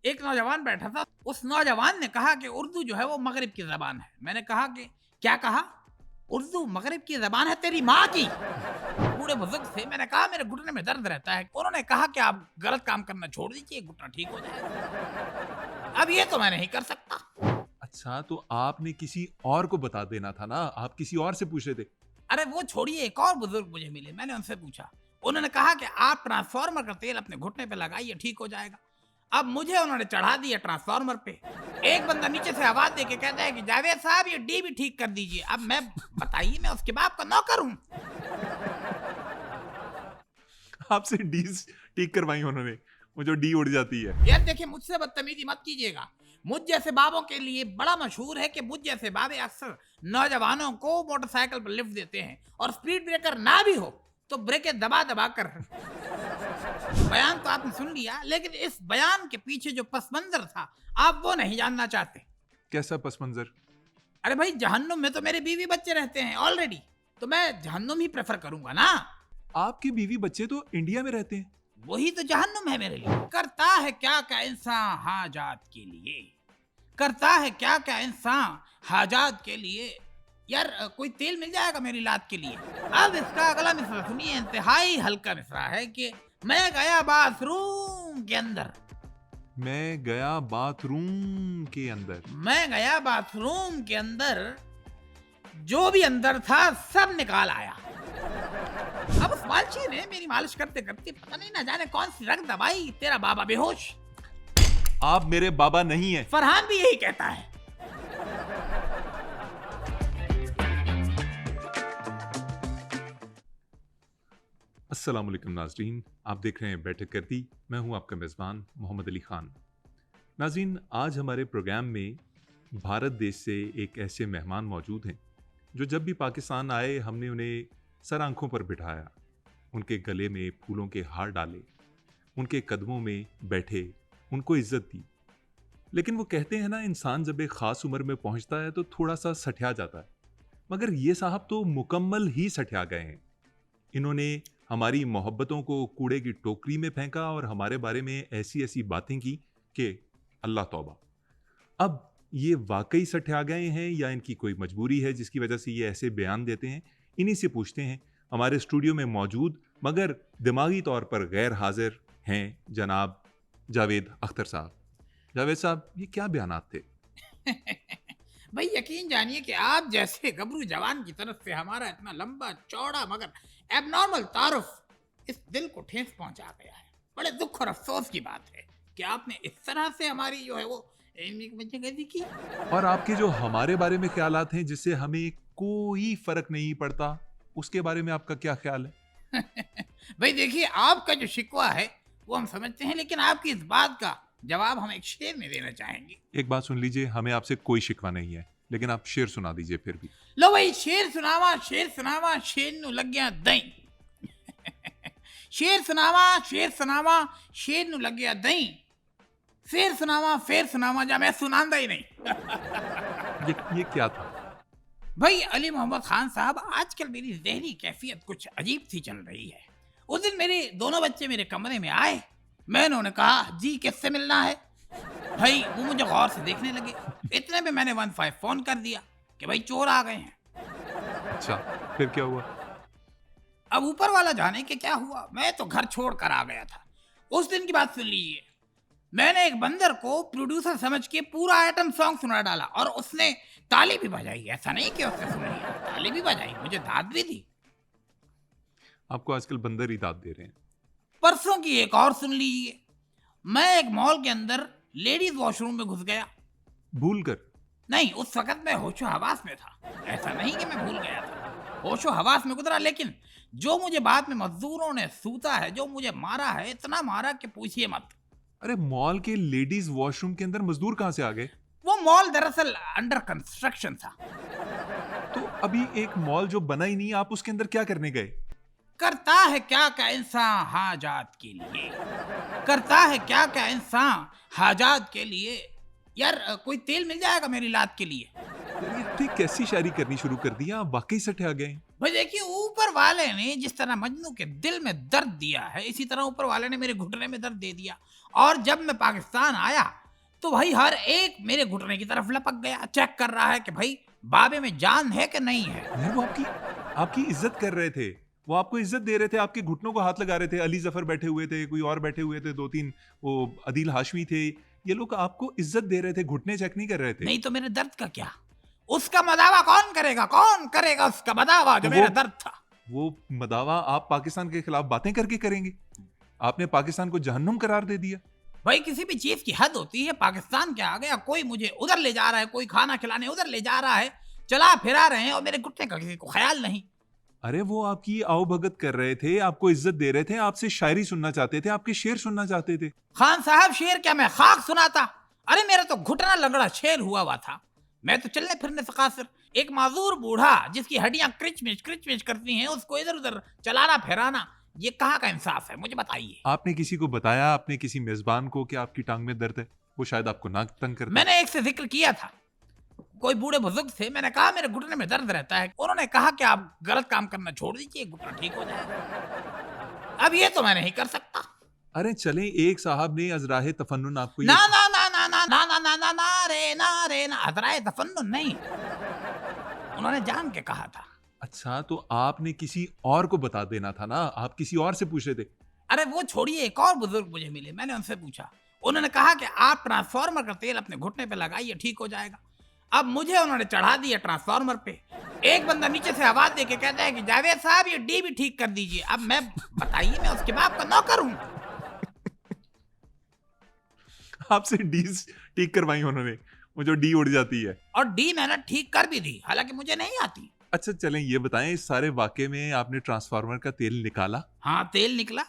एक नौजवान बैठा था, उस नौजवान ने कहा कि उर्दू जो है वो मगरिब की ज़बान है। मैंने कहा कि क्या कहा? उर्दू मगरिब की ज़बान है तेरी माँ की। बूढ़े बुजुर्ग थे, मैंने कहा मेरे घुटने में दर्द रहता है। उन्होंने कहा कि आप गलत काम करना छोड़ दीजिए, घुटना ठीक हो जाएगा। अब ये तो मैं नहीं कर सकता। अच्छा, तो आपने किसी और को बता देना था ना, आप किसी और से पूछ रहे थे। अरे वो छोड़िए, एक और बुजुर्ग मुझे मिले, मैंने उनसे पूछा। उन्होंने कहा कि आप ट्रांसफार्मर का तेल अपने घुटने पे लगाइए, ठीक हो जाएगा। अब मुझे उन्होंने चढ़ा दिया ट्रांसफार्मर पे। एक बंदा नीचे से आवाज दे के कहता है कि जावेद साहब ये डी भी ठीक कर दीजिए। अब मैं बताइए, मैं उसके बाप का नौकर हूँ। आपसे डीज ठीक करवाई उन्होंने, वो जो डी उड़ जाती है। यार देखिए, मुझसे बदतमीजी मत कीजिएगा। मुझ जैसे बाबों के लिए बड़ा मशहूर है कि मुझ जैसे बाबे अक्सर नौजवानों को मोटरसाइकिल पर लिफ्ट देते हैं, और स्पीड ब्रेकर ना भी हो तो ब्रेकें दबा दबा कर। बयान तो आपने सुन लिया, लेकिन इस बयान के पीछे जो पस मंजर था आप वो नहीं जानना चाहते। कैसा पस मंजर? अरे भाई, जहन्नुम में तो मेरे बीवी बच्चे रहते हैं ऑलरेडी, तो मैं जहन्नुम ही प्रेफर करूंगा ना। आपके बीवी बच्चे तो इंडिया में रहते हैं। वही तो जहन्नुम है मेरे लिए। करता है क्या क्या इंसान हाजात के लिए, करता है क्या क्या इंसान हाजात के लिए। यार कोई तेल मिल जाएगा मेरी लात के लिए। अब इसका अगला मिसरा सुनिए, इंतहाई हल्का मिसरा है कि मैं गया बाथरूम के अंदर, मैं गया बाथरूम के अंदर। मैं गया बाथरूम के अंदर, जो भी अंदर था सब निकाल आया। अब उस मालची ने मेरी मालिश करते करते पता नहीं ना जाने कौन सी रग दबाई, तेरा बाबा बेहोश। आप मेरे बाबा नहीं हैं। फरहान भी यही कहता है। अस्सलाम वालेकुम नाज़रीन, आप देख रहे हैं बैठक करती। मैं हूं आपका मेज़बान मोहम्मद अली खान। नाज़रीन, आज हमारे प्रोग्राम में भारत देश से एक ऐसे मेहमान मौजूद हैं जो जब भी पाकिस्तान आए हमने उन्हें सर आंखों पर बिठाया, उनके गले में फूलों के हार डाले, उनके कदमों में बैठे, उनको इज्जत दी। लेकिन वो कहते हैं ना, इंसान जब एक ख़ास उम्र में पहुंचता है तो थोड़ा सा सठिया जाता है, मगर ये साहब तो मुकम्मल ही सठिया गए हैं। इन्होंने हमारी मोहब्बतों को कूड़े की टोकरी में फेंका और हमारे बारे में ऐसी ऐसी बातें की कि अल्लाह तौबा। अब ये वाकई सठिया गए हैं या इनकी कोई मजबूरी है जिसकी वजह से ये ऐसे बयान देते हैं? इन्हीं से पूछते हैं। हमारे स्टूडियो में मौजूद मगर दिमागी तौर पर गैर हाजिर हैं जनाब जावेद अख्तर साहब। जावेद साहब, ये क्या बयानात थे? भाई यकीन जानिए कि आप जैसे गबरू जवान की तरफ से हमारा इतना लंबा चौड़ा मगर एबनॉर्मल तारुफ इस दिल को ठेस पहुंचा गया है। बड़े दुख और अफसोस की बात है कि आपने इस तरह से हमारी जो है वो जगह की। और आपके जो हमारे बारे में ख्यालात हैं जिससे हमें कोई फर्क नहीं पड़ता, उसके बारे में आपका क्या ख्याल है? भाई देखिए, आपका जो शिकवा है वो हम समझते हैं, लेकिन आपकी इस बात का जवाब हम एक शेर में देना चाहेंगे। एक बात सुन लीजिए, हमें आपसे कोई शिकवा नहीं है, लेकिन आप शेर सुना दीजिए फिर भी। लो भाई, शेर सुनावा शेर नु लग गया दई। शेर सुनावा शेर नु लग गया दई। फेर सुनावा जा मैं सुनांदा ही नहीं। ये क्या था? भाई अली मोहम्मद खान साहब, आजकल मेरी ज़हनी कैफियत कुछ अजीब सी चल रही है। उस दिन मेरे दोनों बच्चे मेरे कमरे में आए, मैंने उन्हें कहा जी किससे मिलना है। भाई वो मुझे गौर से देखने लगे। इतने में मैंने 15 फोन कर दिया कि भाई चोर आ गए हैं। अच्छा, फिर क्या हुआ? अब ऊपर वाला जाने के क्या हुआ, मैं तो घर छोड़ कर आ गया था। उस दिन की बात सुन लीजिए, मैंने एक बंदर को प्रोड्यूसर समझ के पूरा आइटम सॉन्ग सुना डाला और उसने ताली भी बजाई। ऐसा नहीं कि उसने सुन लिया, ताली भी बजाई, मुझे दाद भी दी। आपको आजकल बंदर ही दाद दे रहे हैं। परसों की एक और सुन लीजिए, मैं एक मॉल के अंदर लेडीज वॉशरूम में घुस गया। भूल कर? नहीं, उस वक्त मैं होशो हवास में था। ऐसा नहीं कि मैं भूल गया था, होशो हवास में गुजरा। लेकिन जो मुझे बाद में मजदूरों ने सूता है, जो मुझे मारा है, इतना मारा कि पूछिए मत। अरे, मॉल के लेडीज वॉशरूम के अंदर मजदूर कहां से आ गए? वो मॉल दरअसल अंडर कंस्ट्रक्शन था। तो अभी एक मॉल जो बना ही नहीं, आप उसके अंदर क्या करने गए? करता है क्या क्या इंसान हाजात के लिए, करता है क्या क्या इंसान हाजात के लिए। यार कोई तेल मिल जाएगा मेरी लात के लिए। ये कैसी शायरी करनी शुरू कर दी, आप वाकई सठिया गए। भाई देखिए, ऊपर वाले ने जिस तरह मजनू के दिल में दर्द दिया है, इसी तरह ऊपर वाले ने मेरे घुटने में दर्द दे दिया। और जब मैं पाकिस्तान आया तो भाई हर एक मेरे घुटने की तरफ लपक गया, चेक कर रहा है कि भाई बाबे में जान है कि नहीं है। यार वो आपकी इज्जत कर रहे थे, वो आपको इज्जत दे रहे थे, आपके घुटनों को हाथ लगा रहे थे। अली जफर बैठे हुए थे, कोई और बैठे हुए थे, 2-3 वो अदील हाशमी थे, ये लोग आपको इज्जत दे रहे थे, घुटने चेक नहीं कर रहे थे। नहीं तो मेरे दर्द का क्या? उसका मदावा कौन करेगा उसका मदावा जो मेरा दर्द था। वो मदावा आप पाकिस्तान के खिलाफ बातें करके करेंगे? आपने पाकिस्तान को जहन्नुम करार दे दिया। भाई किसी भी चीज की हद होती है। पाकिस्तान क्या आ गया, कोई मुझे उधर ले जा रहा है, कोई खाना खिलाने उधर ले जा रहा है, चला फिरा रहे हैं और मेरे घुटने का किसी को ख्याल नहीं। अरे वो आपकी आओभगत कर रहे थे, आपको इज्जत दे रहे थे, आपसे शायरी सुनना चाहते थे, आपके शेर सुनना चाहते थे। खान साहब शेर क्या मैं खाक सुनाता? अरे मेरा तो घुटना लंगड़ा शेर हुआ था। मैं तो चलने फिरने से कासिर। एक माजूर बूढ़ा जिसकी हड्डियां क्रिच मिच करती हैं, उसको इधर उधर चलाना फिराना, ये कहाँ का इंसाफ है? मुझे बताइए। आपने किसी को बताया, आपने किसी मेजबान को कि आपकी टांग में दर्द है? वो शायद आपको नाक तंग करता। मैंने एक से जिक्र किया था, कोई बूढ़े बुजुर्ग थे, मैंने कहा मेरे घुटने में दर्द रहता है। उन्होंने कहा कि आप गलत काम करना छोड़ दीजिए, घुटना ठीक हो जाएगा। अब ये तो मैं नहीं कर सकता। अरे चलें, एक साहब ने अजराहे तफन्नुन आपको ना ना ना ना ना ना ना ना ना ना रे ना अजराए तफन्नुन नहीं, उन्होंने जान के कहा था। अच्छा, तो आपने किसी और को बता देना था ना, आप किसी और से पूछ रहे थे। अरे वो छोड़िए, एक और बुजुर्ग मुझे मिले, मैंने उनसे पूछा, उन्होंने कहा कि आप ट्रांसफार्मर का तेल अपने घुटने पे लगाइए, ठीक हो जाएगा। अब मुझे उन्होंने चढ़ा दिया ट्रांसफार्मर पे। एक बंदा नीचे से आवाज दे के कहता है कि जावेद साहब ये डी भी ठीक कर दीजिए। अब मैं बताइए, मैं उसके बाप का नौकर हूं। आपसे डी ठीक करवाई उन्होंने, वो जो डी उड़ जाती है। और डी मैंने ठीक कर भी दी, हालांकि मुझे नहीं आती। अच्छा चलें, ये बताएं, इस सारे वाकये में आपने ट्रांसफार्मर का तेल निकाला? हाँ तेल निकला।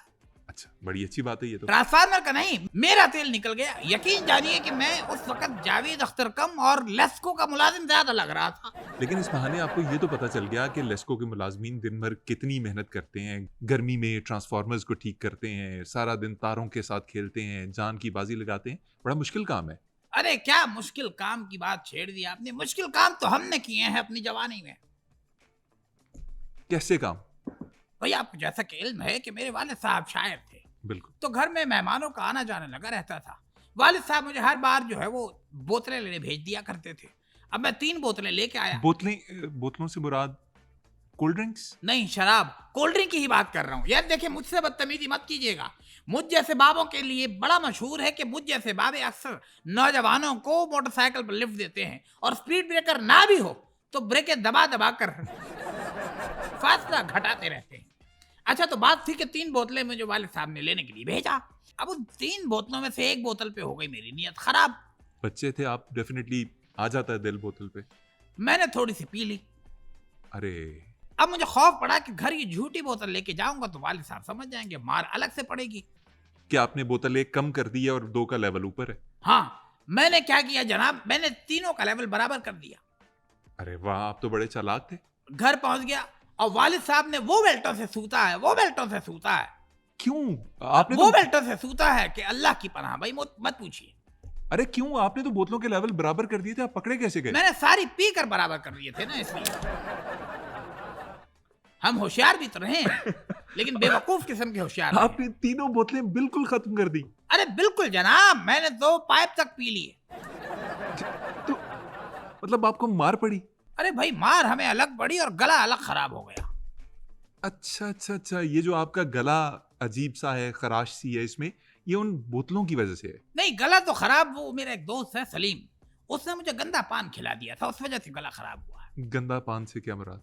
अच्छा, बड़ी अच्छी बात है ये तो। ट्रांसफार्मर का नहीं, मेरा तेल निकल गया। यकीन जानिए कि मैं उस वक्त जावेद अख्तर कम और लेस्को का मुलाजिम ज्यादा लग रहा था। लेकिन इस बहाने आपको ये तो पता चल गया कि लेस्को के मुलाजमीन दिन भर कितनी मेहनत करते हैं, गर्मी में ट्रांसफार्मर्स को ठीक करते हैं, सारा दिन तारों के साथ खेलते हैं, जान की बाजी लगाते हैं। बड़ा मुश्किल काम है। अरे क्या मुश्किल काम की बात छेड़ दी आपने। मुश्किल काम तो हमने किए हैं अपनी जवानी में। कैसे काम? भाई आपको जैसा कि इल्म है कि मेरे वालिद साहब शायर थे, बिल्कुल। तो घर में मेहमानों का आना जाना लगा रहता था। वालिद साहब मुझे हर बार जो है वो बोतलें लेने भेज दिया करते थे। अब मैं 3 बोतलें लेके आया। बोतलों से मुराद कोल्ड ड्रिंक्स? नहीं, शराब, कोल्ड ड्रिंक की ही बात कर रहा हूँ। यार देखिए, मुझसे बदतमीजी मत कीजिएगा। मुझ जैसे बाबों के लिए बड़ा मशहूर है कि मुझ जैसे बाबे अक्सर नौजवानों को मोटरसाइकिल पर लिफ्ट देते हैं और स्पीड ब्रेकर ना भी हो तो ब्रेकें दबा दबा कर फासला घटाते रहते हैं। अच्छा, तो बात थी कि 3 बोतलें मुझे वालिद साहब ने लेने के लिए भेजा। अब उन 3 बोतलों में से एक बोतल पे हो गई मेरी नीयत खराब। बच्चे थे आप, डेफिनेटली आ जाता है दिल बोतल पे। मैंने थोड़ी सी पी ली। अरे अब मुझे खौफ पड़ा कि घर ये झूठी बोतल लेके जाऊंगा तो वालिद साहब समझ जाएंगे, मार अलग से पड़ेगी। क्या आपने बोतल 1 कम कर दी है और 2 का लेवल ऊपर है? हाँ, मैंने क्या किया जनाब, मैंने तीनों का लेवल बराबर कर दिया। अरे वाह, आप तो बड़े चालाक थे। घर पहुंच गया और वालिद साहब ने वो बेल्टों से सूता है। क्यों? आपने वो तो बेल्टों से सूता है कि अल्लाह की पनाह। भाई मत पूछिए। अरे क्यों? आपने तो बोतलों के लेवल बराबर कर दिए थे, आप पकड़े कैसे गए? मैंने सारी पी कर बराबर कर दिए थे ना, इसलिए। हम होशियार भी तो रहे हैं, लेकिन बेवकूफ किस्म के होशियार। आपने तीनों बोतलें बिल्कुल खत्म कर दी? अरे बिल्कुल जनाब, मैंने 2 पाइप तक पी लिए। तो मतलब आपको मार पड़ी? अरे भाई, मार हमें अलग पड़ी और गला अलग खराब हो गया। अच्छा, ये जो आपका गला अजीब सा है, खराश सी है इसमें, ये उन बोतलों की वजह से है? नहीं, गला तो खराब, वो मेरा एक दोस्त है सलीम, उसने मुझे गंदा पान खिला दिया था, उस वजह से गला खराब हुआ। गंदा पान से क्या मुराद?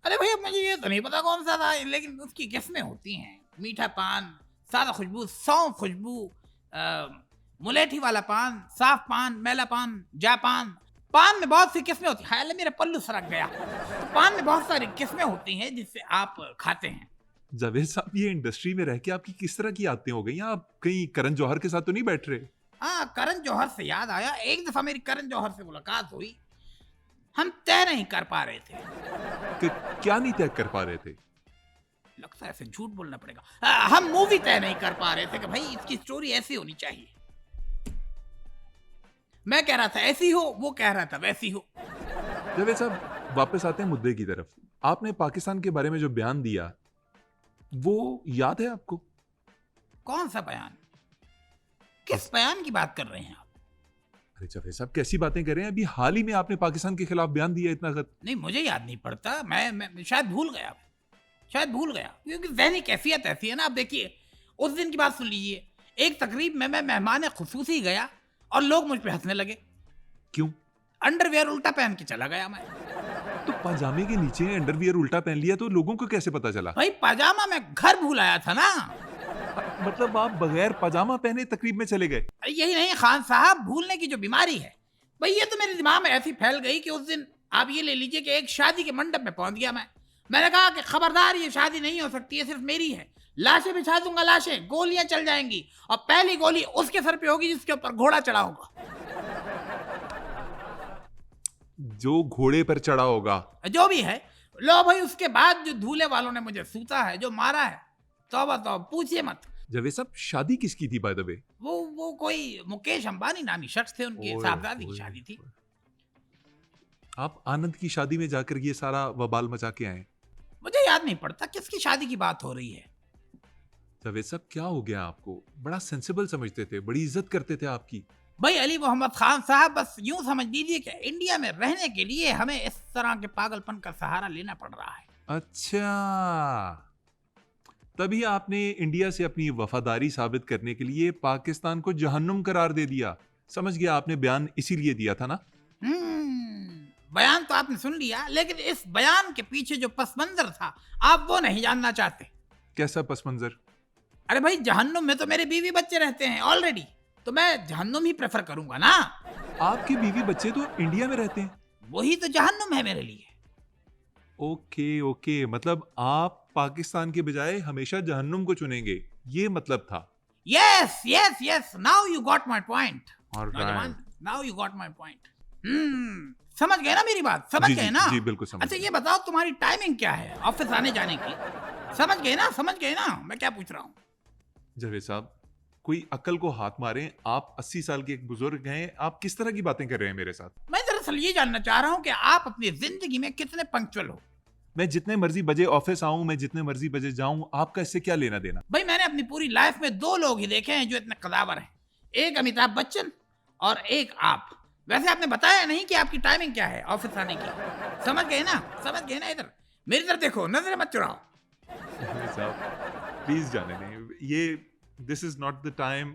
अरे भैया, मुझे ये तो नहीं पता कौन सा था, लेकिन उसकी किस्में होती हैं। मीठा पान, सादा खुशबू, सौंफ खुशबू, मुलेठी वाला पान, साफ पान, मैला पान, जापान। पान में बहुत सी किस्में होती हैं। हाय मेरा पल्लू सरक गया। तो पान में बहुत सारी किस्में होती हैं जिससे आप खाते हैं। जावेद साहब, ये इंडस्ट्री में रह के आपकी किस तरह की आदतें हो गई? आप कहीं करण जौहर के साथ तो नहीं बैठ रहे? हाँ, करण जौहर से याद आया, एक दफा मेरी करण जौहर से मुलाकात हुई। हम तय नहीं कर पा रहे थे। क्या नहीं तय कर पा रहे थे? लगता है ऐसे झूठ बोलना पड़ेगा। हम मूवी तय नहीं कर पा रहे थे कि भाई इसकी स्टोरी ऐसी होनी चाहिए। मैं कह रहा था ऐसी हो, वो कह रहा था वैसी हो। जावेद साहब, वापस आते हैं मुद्दे की तरफ। आपने पाकिस्तान के बारे में जो बयान दिया वो याद है आपको? कौन सा बयान? किस बयान की बात कर रहे हैं आप? अरे जावेद साहब, कैसी बातें कर रहे हैं? अभी हाल ही में आपने पाकिस्तान के खिलाफ बयान दिया इतना नहीं, मुझे याद नहीं पड़ता। मैं शायद भूल गया क्योंकि ज़हनी कैफियत ऐसी है ना। आप देखिए, उस दिन की बात सुन लीजिए। एक तकरीब में मैं मेहमान खुसूसी गया और लोग मुझ पे हंसने लगे। क्यों? अंडरवियर उल्टा पहन के चला गया मैं। तो पाजामे के नीचे अंडरवियर उल्टा पहन लिया तो लोगों को कैसे पता चला? भाई पाजामा मैं घर भूल आया था ना। मतलब आप बगैर पजामा पहने तकरीब में चले गए? अरे यही नहीं खान साहब, भूलने की जो बीमारी है भाई, ये तो मेरे दिमाग में ऐसी फैल गई कि उस दिन आप ये ले लीजिए कि एक शादी के मंडप में पहुंच गया मैंने कहा कि खबरदार, ये शादी नहीं हो सकती, ये सिर्फ मेरी है। लाशें बिछा दूंगा, लाशें, गोलियां चल जाएंगी और पहली गोली उसके सर पे होगी जिसके ऊपर घोड़ा चढ़ा होगा। जो घोड़े पर चढ़ा होगा, जो भी है, लो भाई, उसके बाद जो दूल्हे वालों ने मुझे सूता है, जो मारा है, तौबा तौबा, पूछिए मत। जावेद साहब, शादी किसकी थी बाय द वे? वो कोई मुकेश अंबानी नामी शख्स थे, उनके साहबजादी की शादी थी। आप आनंद की शादी में जाकर ये सारा वबाल मचा के आए? मुझे याद नहीं पड़ता किसकी शादी की बात हो रही है। जावेद साहब, क्या हो गया आपको? बड़ा सेंसिबल समझते थे, बड़ी इज्जत करते थे आपकी। भाई अली मोहम्मद खान साहब, बस यूं समझ लीजिए कि इंडिया में रहने के लिए हमें इस तरह के पागलपन का सहारा लेना पड़ रहा है। अच्छा, तभी आपने इंडिया से अपनी वफादारी साबित करने के लिए पाकिस्तान को जहन्नुम करार दे दिया। समझ गया, आपने बयान इसीलिए दिया था ना? बयान तो आपने सुन लिया, लेकिन इस बयान के पीछे जो पस मंजर था आप वो नहीं जानना चाहते। कैसा पस मंजर? अरे भाई, जहन्नुम में तो मेरे बीवी बच्चे रहते हैं ऑलरेडी, तो मैं जहन्नुम ही प्रेफर करूंगा ना। आपके बीवी बच्चे तो इंडिया में रहते हैं। वही तो जहन्नुम है मेरे लिए। ओके, मतलब आप पाकिस्तान के बजाय हमेशा जहन्नुम को चुनेंगे, ये मतलब था? Yes, now you got my point. Alright. Now you got my point. समझ गए ना मेरी बात? समझ गए ना? जी बिल्कुल समझ अच्छा गया। ये बताओ, तुम्हारी टाइमिंग क्या है ऑफिस आने जाने की? समझ गए ना मैं क्या पूछ रहा हूँ? जावेद साहब, कोई अक्ल को हाथ मारें। आप 80 साल के एक बुजुर्ग हैं, आप किस तरह की बातें कर रहे हैं मेरे साथ? मैं दरअसल ये जानना चाह रहा हूँ कि आप अपनी जिंदगी में कितने पंक्चुअल हो। मैं जितने मर्जी बजे ऑफिस आऊं, मैं जितने मर्जी बजे जाऊं, आपका इससे क्या लेना देना? भाई मैंने अपनी पूरी लाइफ में 2 लोग ही देखे हैं जो इतने कदावर हैं, एक अमिताभ बच्चन और एक आप। वैसे आपने बताया नहीं कि आपकी टाइमिंग क्या है ऑफिस आने की। समझ गए ना? इधर मेरी तरफ देखो, नजर मत चुराओ। साहब प्लीज जाने दें, ये this is not the time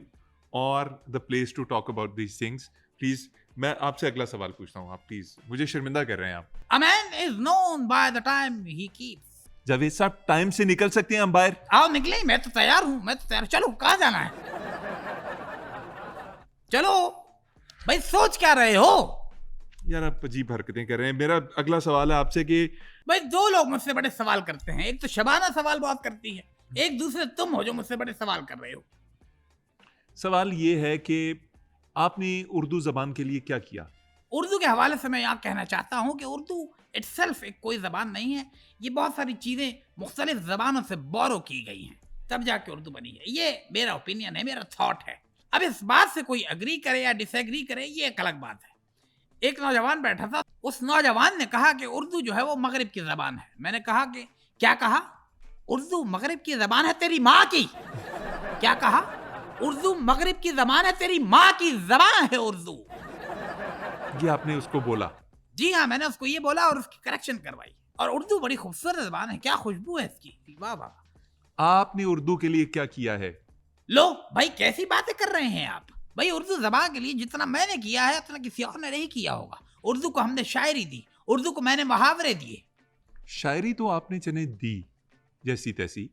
और the place to talk about these things. Please, मैं आपसे अगला सवाल पूछता हूँ। आप प्लीज, मुझे शर्मिंदा कर रहे हैं आप। A man is known by the time he keeps। Javed साहब, टाइम से निकल सकते हैं अंपायर? आओ निकले, मैं तो तैयार हूँ। चलो, कहाँ जाना है? चलो भाई, सोच क्या रहे हो? यार आप अजीब हरकतें कर रहे हैं। मेरा अगला सवाल है आपसे कि भाई 2 लोग मुझसे बड़े सवाल करते हैं। एक तो शबाना सवाल बहुत करती है, एक दूसरे तुम हो जो मुझसे बड़े सवाल कर रहे हो। सवाल ये है कि आपने उर्दू जबान के लिए क्या किया? उर्दू के हवाले से मैं यहाँ कहना चाहता हूँ कि उर्दू इटसेल्फ एक कोई ज़बान नहीं है। ये बहुत सारी चीज़ें मुख्तलिफ ज़बानों से बोरो की गई हैं, तब जाके उर्दू बनी है। ये मेरा ओपिनियन है, मेरा थॉट है। अब इस बात से कोई अग्री करे या डिसएग्री करे, ये एक अलग बात है। एक नौजवान बैठा था, उस नौजवान ने कहा कि उर्दू जो है वो मगरिब की ज़बान है। मैंने कहा कि क्या कहा? उर्दू मगरिब की ज़बान है तेरी माँ की। क्या कहा? उर्दू मगरिब की ज़बान है तेरी माँ की ज़बान है उर्दू। ये आपने उसको बोला? जी हाँ, मैंने उसको ये बोला और उसकी करेक्शन करवाई। और उर्दू बड़ी खूबसूरत ज़बान है, क्या खुशबू है इसकी, वाह वाह। आपने उर्दू के लिए क्या किया है? लो भाई, कैसी बातें कर रहे हैं आप? भाई उर्दू ज़बान के लिए जितना मैंने किया है उतना किसी और ने नहीं किया होगा। उर्दू को हमने शायरी दी, उर्दू को मैंने मुहावरे दिए। शायरी तो आपने चने दी जैसी तैसी,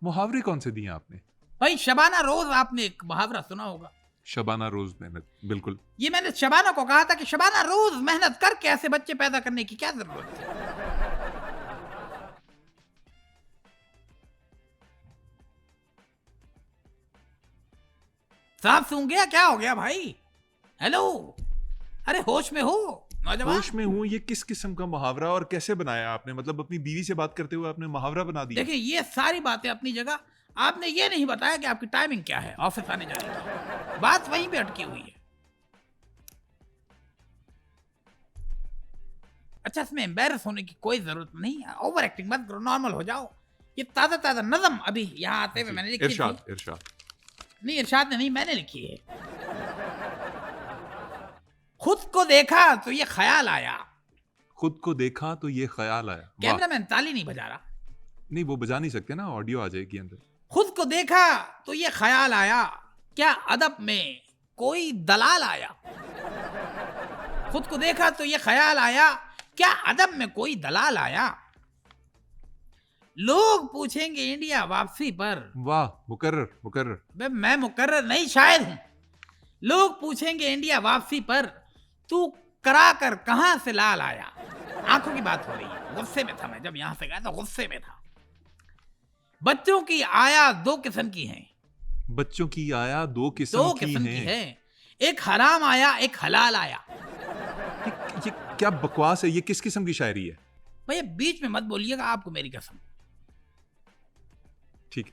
मुहावरे कौन से दिए आपने? भाई शबाना रोज, आपने एक मुहावरा सुना होगा, शबाना रोज मेहनत। बिल्कुल, ये मैंने शबाना को कहा था कि शबाना रोज मेहनत करके ऐसे बच्चे पैदा करने की क्या जरूरत है। सांप सूंघ गया? क्या हो गया भाई? हेलो, अरे होश में हो नौजवान? होश में हूँ। ये किस किस्म का मुहावरा और कैसे बनाया आपने? मतलब अपनी बीवी से बात करते हुए आपने मुहावरा बना दिया? देखिए, ये सारी बातें अपनी जगह। आपने ये नहीं बताया कि आपकी टाइमिंग क्या है ऑफिस आने जाने की। बात वहीं पे अटकी हुई है। अच्छा, इसमें एम्बेरस होने की कोई जरूरत नहीं है, ओवर एक्टिंग मत करो, नॉर्मल हो जाओ। ये ताजा ताजा नज़म अभी यहाँ आते हुए मैंने लिखी थी। इरशाद नहीं, इरशाद ने नहीं, मैंने लिखी है। खुद को देखा तो ये ख्याल आया। खुद को देखा तो ये ख्याल आया। कैमरामैन ताली नहीं बजा रहा। नहीं, वो बजा नहीं सकते ना, ऑडियो आ जाएगी अंदर। खुद को देखा तो ये ख्याल आया, क्या अदब में कोई दलाल आया। खुद को देखा तो ये ख्याल आया, क्या अदब में कोई दलाल आया। लोग पूछेंगे इंडिया वापसी पर। वाह, मुकर्रर। बे मैं मुकर्रर नहीं, शायद हूं। लोग पूछेंगे इंडिया वापसी पर, तू करा कर कहां से लाल आया। आंखों की बात हो रही है, गुस्से में था मैं जब यहां से गया, तो गुस्से में था। बच्चों की आया दो किस्म की है। बच्चों की आया दो किस्म की है। एक हराम आया, एक हलाल आया। ये क्या बकवास है? ये किस किस्म की शायरी है? भैया बीच में मत बोलिएगा, आपको मेरी कसम। ठीक।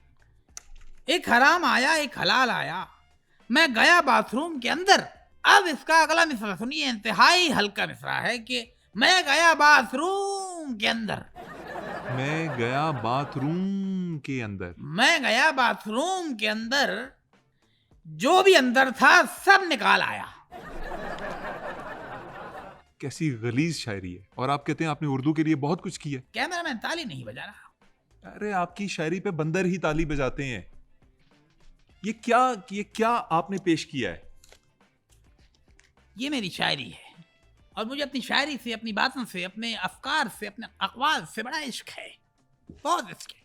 एक हराम आया, एक हलाल आया, मैं गया बाथरूम के अंदर। अब इसका अगला मिसरा सुनिए, इंतहाई हल्का मिसरा है कि मैं गया बाथरूम के अंदर। मैं गया बाथरूम के अंदर। मैं गया बाथरूम के अंदर, जो भी अंदर था सब निकाल आया। कैसी गलीज शायरी है। और आप कहते हैं आपने उर्दू के लिए बहुत कुछ किया। कैमरामैन ताली नहीं बजा रहा। अरे आपकी शायरी पे बंदर ही ताली बजाते हैं। ये क्या आपने पेश किया है? ये मेरी शायरी है, और मुझे अपनी शायरी से, अपनी बातों से, अपने अफकार से, अपने अक़वाल से बड़ा इश्क है, बहुत इश्क है।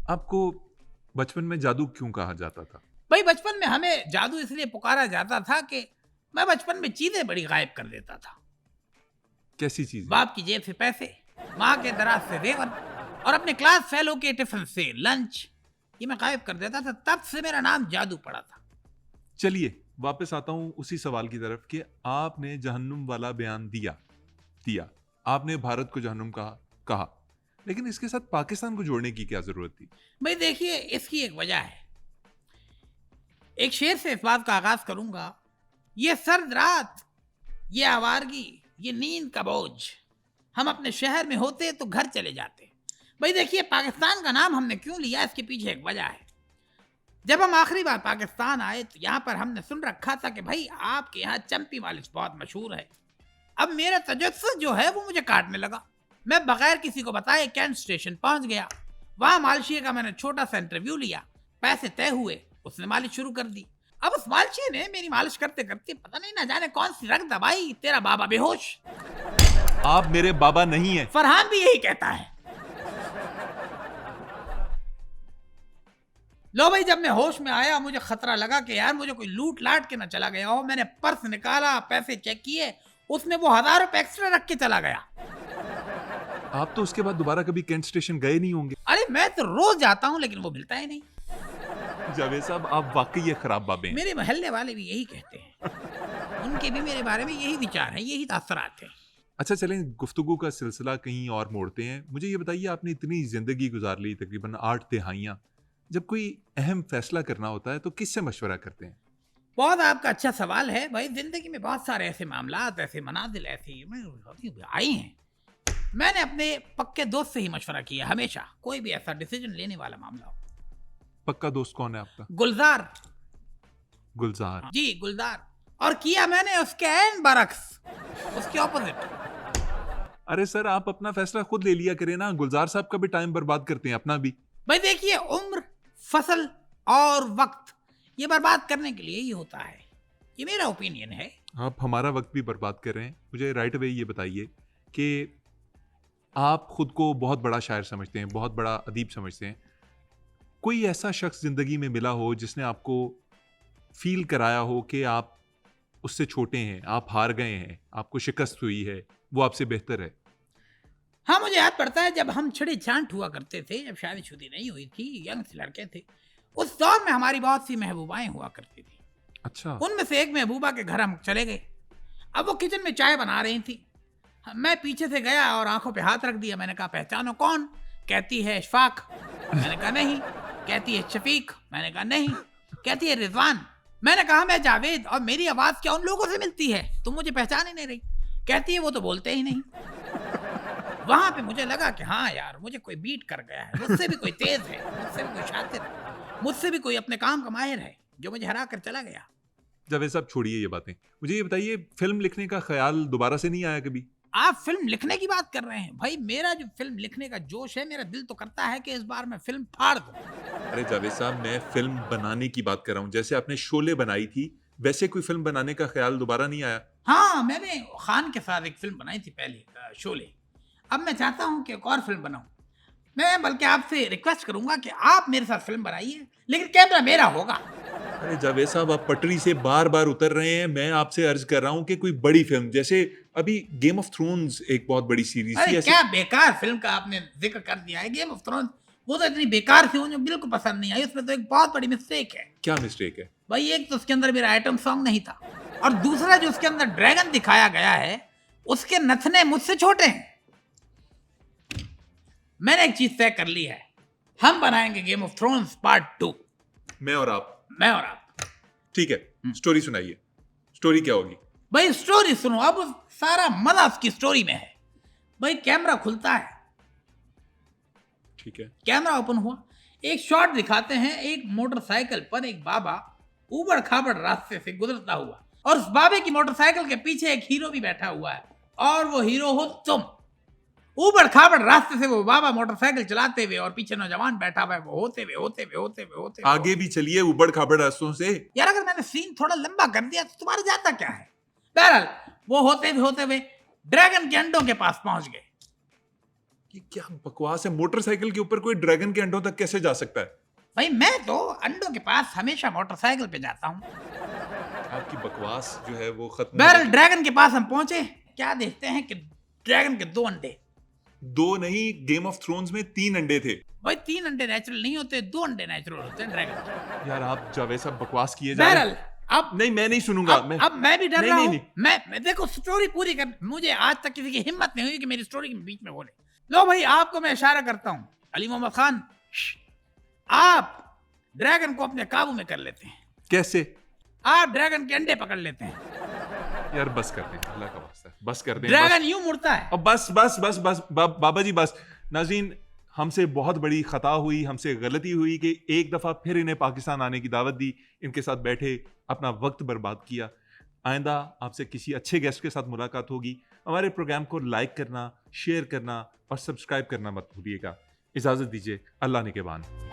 आपको बचपन में जादू क्यों कहा जाता था? भाई बचपन में हमें जादू इसलिए पुकारा जाता था कि मैं बचपन में चीजें बड़ी गायब कर देता था। कैसी चीज? बाप की जेब से पैसे, माँ के दराज से जेवर, और अपने क्लास फेलो के टिफिन से लंच, ये मैं गायब कर देता था। तब से मेरा नाम जादू पड़ा था। चलिए वापस आता हूं उसी सवाल की तरफ कि आपने जहन्नुम वाला बयान दिया, आपने भारत को जहन्नुम कहा, लेकिन इसके साथ पाकिस्तान को जोड़ने की क्या जरूरत थी? भाई देखिए, इसकी एक वजह है। एक शेर से इस बात का आगाज करूंगा। ये सर्द रात, ये आवारगी, ये नींद का बोझ, हम अपने शहर में होते तो घर चले जाते। भाई देखिए, पाकिस्तान का नाम हमने क्यों लिया, इसके पीछे एक वजह है। जब हम आखिरी बार पाकिस्तान आए तो यहाँ पर हमने सुन रखा था कि भाई आपके यहाँ चंपी मालिश बहुत मशहूर है। अब मेरा तजस्सुस जो है वो मुझे काटने लगा। मैं बगैर किसी को बताए कैंट स्टेशन पहुंच गया। वहां मालशिए का मैंने छोटा सा इंटरव्यू लिया, पैसे तय हुए, उसने मालिश शुरू कर दी। अब उस मालशिए ने मेरी मालिश करते करते पता नहीं ना जाने कौन सी रग दबाई, तेरा बाबा बेहोश। आप मेरे बाबा नहीं है। फरहान भी यही कहता है। लो भाई, जब मैं होश में आया मुझे खतरा लगा कि यार मुझे कोई लूट लाट के ना चला गया हो। मैंने पर्स निकाला, पैसे चेक किए, उसमें वो 1000 रुपए एक्स्ट्रा रख के चला गया। आप तो उसके बाद दोबारा कभी कैंट स्टेशन गए नहीं होंगे? अरे मैं तो रोज जाता हूँ, लेकिन वो मिलता ही नहीं। जावेद साहब, आप वाकई ये खराब बाबे हैं। मेरे मोहल्ले वाले भी यही कहते हैं। उनके भी मेरे बारे में यही विचार है, यही तासरात है। अच्छा चलें, गुफ्तगू का सिलसिला कहीं और मोड़ते हैं। मुझे ये बताइए, आपने इतनी जिंदगी गुजार ली, तकरीबन 8 तिहाइयां, जब कोई अहम फैसला करना होता है तो किससे मशवरा करते हैं? बहुत आपका अच्छा सवाल है भाई। जिंदगी में बहुत सारे ऐसे मामलात, ऐसे मनाजिल ऐसी आई हैं, मैंने अपने पक्के दोस्त से ही मशवरा किया हमेशा, कोई भी ऐसा डिसीजन लेने वाला मामला हो। पक्का दोस्त कौन है आपका? गुलजार जी, गुलजार। और किया मैंने उसके एन बरक्स, उसके ऑपोजिट। अरे सर, आप अपना फैसला खुद ले लिया करें ना, गुलजार साहब का भी टाइम बर्बाद करते हैं, अपना भी। भाई देखिए, उम्र, फसल और वक्त, ये बर्बाद करने के लिए ही होता है। ये मेरा ओपिनियन है। आप हमारा वक्त भी बर्बाद कर रहे हैं। मुझे राइट अवे ये बताइए कि आप खुद को बहुत बड़ा शायर समझते हैं, बहुत बड़ा अदीब समझते हैं। कोई ऐसा शख्स जिंदगी में मिला हो जिसने आपको फील कराया हो कि आप उससे छोटे हैं, आप हार गए हैं, आपको शिकस्त हुई है, वो आपसे बेहतर है? हाँ, मुझे याद पड़ता है जब हम छिड़े छांट हुआ करते थे, जब शादी नहीं हुई थी, यंग से लड़के थे, उस दौर में हमारी बहुत सी महबूबाएं हुआ करती थी। अच्छा। उनमें से एक महबूबा के घर हम चले गए। अब वो किचन में चाय बना रही थी। मैं पीछे से गया और आंखों पे हाथ रख दिया। मैंने कहा, पहचानो कौन? कहती है इशफाक। मैंने कहा नहीं। कहती है शफीक। मैंने कहा नहीं। कहती है रिजवान। मैंने कहा मैं जावेद, और मेरी आवाज क्या उन लोगों से मिलती है? तुम मुझे पहचान ही नहीं रही। कहती है वो तो बोलते ही नहीं। वहां पे मुझे लगा कि हाँ यार, मुझे कोई बीट कर गया है, मुझसे भी कोई तेज है, मुझसे भी कोई शातिर है, मुझसे भी कोई अपने काम का माहिर है, जो मुझे हरा कर चला गया। जावेद साहब छोड़िए ये बातें, मुझे ये बताइए फिल्म लिखने का ख्याल दोबारा से नहीं आया कभी? आप फिल्म लिखने की बात कर रहे हैं भाई, मेरा जो फिल्म लिखने का जोश है, मेरा दिल तो करता है कि इस बार मैं फिल्म फाड़ दूं। अरे जावेद साहब, मैं फिल्म बनाने की बात कर रहा हूँ। जैसे आपने शोले बनाई थी, वैसे कोई फिल्म बनाने का ख्याल दोबारा नहीं आया? हाँ, मैंने खान के साथ एक फिल्म बनाई थी पहले, शोले। अब मैं चाहता हूँ कि एक और फिल्म बनाऊं। मैं बल्कि आपसे रिक्वेस्ट करूंगा कि आप मेरे साथ फिल्म बनाइए, लेकिन कैमरा मेरा होगा। अरे जावेद साहब, आप पटरी से बार बार उतर रहे हैं। मैं आपसे अर्ज कर रहा हूँ कि कोई बड़ी फिल्म, जैसे अभी गेम ऑफ थ्रोन्स एक बहुत बड़ी सीरीज थी। अरे क्या बेकार फिल्म का आपने जिक्र कर दिया है, गेम ऑफ थ्रोन्स। वो तो इतनी बेकार थी, मुझे बिल्कुल पसंद नहीं आई। उसमें तो एक बहुत बड़ी मिस्टेक है। क्या मिस्टेक है? भाई एक तो उसके अंदर मेरा आइटम सॉन्ग नहीं था, और दूसरा जो उसके अंदर ड्रैगन दिखाया गया है, उसके नथने मुझसे छोटे हैं। मैंने एक चीज तय कर ली है, हम बनाएंगे गेम ऑफ थ्रोन्स पार्ट 2। मैं और आप? मैं और आप। ठीक है, स्टोरी सुनाइए। स्टोरी क्या होगी? भाई स्टोरी सुनो, अब सारा मजा उसकी स्टोरी में है। भाई कैमरा खुलता है, ठीक है, कैमरा ओपन हुआ, एक शॉट दिखाते हैं, एक मोटरसाइकिल पर एक बाबा ऊबड़ खाबड़ रास्ते से गुजरता हुआ, और उस बाबे की मोटरसाइकिल के पीछे एक हीरो भी बैठा हुआ है, और वो हीरो हो तुम। ऊबड़ खाबड़ रास्ते से वो बाबा मोटरसाइकिल चलाते हुए, और पीछे नौजवान बैठा हुआ है, वो होते हुए आगे भी चलिए ऊबड़ खाबड़ रास्तों से। यार अगर मैंने सीन थोड़ा लंबा कर दिया तो तुम्हारा जाता क्या है। बहरहाल वो होते हुए ड्रैगन के अंडों के पास पहुंच गए। ये क्या बकवास है? मोटरसाइकिल के ऊपर कोई ड्रैगन के अंडों तक कैसे जा सकता है? भाई मैं तो अंडों के पास हमेशा मोटरसाइकिल पे जाता हूँ। आपकी बकवास जो है वो खत्म। बहरहाल ड्रैगन के पास हम पहुंचे, क्या देखते हैं कि ड्रैगन के 2 अंडे। 2 नहीं, गेम ऑफ थ्रोन्स में 3 अंडे थे। भाई 3 अंडे नेचुरल नहीं होते, 2 अंडे नेचुरल होते हैं ड्रैगन के। यार आप जावेद साहब बकवास किए जा रहे हैं। बहरहाल अब नहीं, मैं नहीं सुनूंगा। अब मैं भी डर नहीं, रहा नहीं, हूँ। नहीं। मैं देखो स्टोरी पूरी कर, मुझे आज तक किसी की हिम्मत नहीं हुई कि मेरी स्टोरी के बीच में बोले। लो भाई, आपको मैं इशारा करता हूँ, अली मोहम्मद खान, आप ड्रैगन को अपने काबू में कर लेते हैं। कैसे? आप ड्रैगन के अंडे पकड़ लेते हैं। यार बस कर दें, अल्लाह का वास्ता, बस कर दें। ड्रैगन यूं मुड़ता है। अब बस बस बस बस बाबा जी बस। नाज़रीन, हमसे बहुत बड़ी खता हुई, हमसे गलती हुई कि एक दफ़ा फिर इन्हें पाकिस्तान आने की दावत दी, इनके साथ बैठे, अपना वक्त बर्बाद किया। आइंदा आपसे किसी अच्छे गेस्ट के साथ मुलाकात होगी। हमारे प्रोग्राम को लाइक करना, शेयर करना और सब्सक्राइब करना मत भूलिएगा। इजाज़त दीजिए, अल्लाह निगहबान।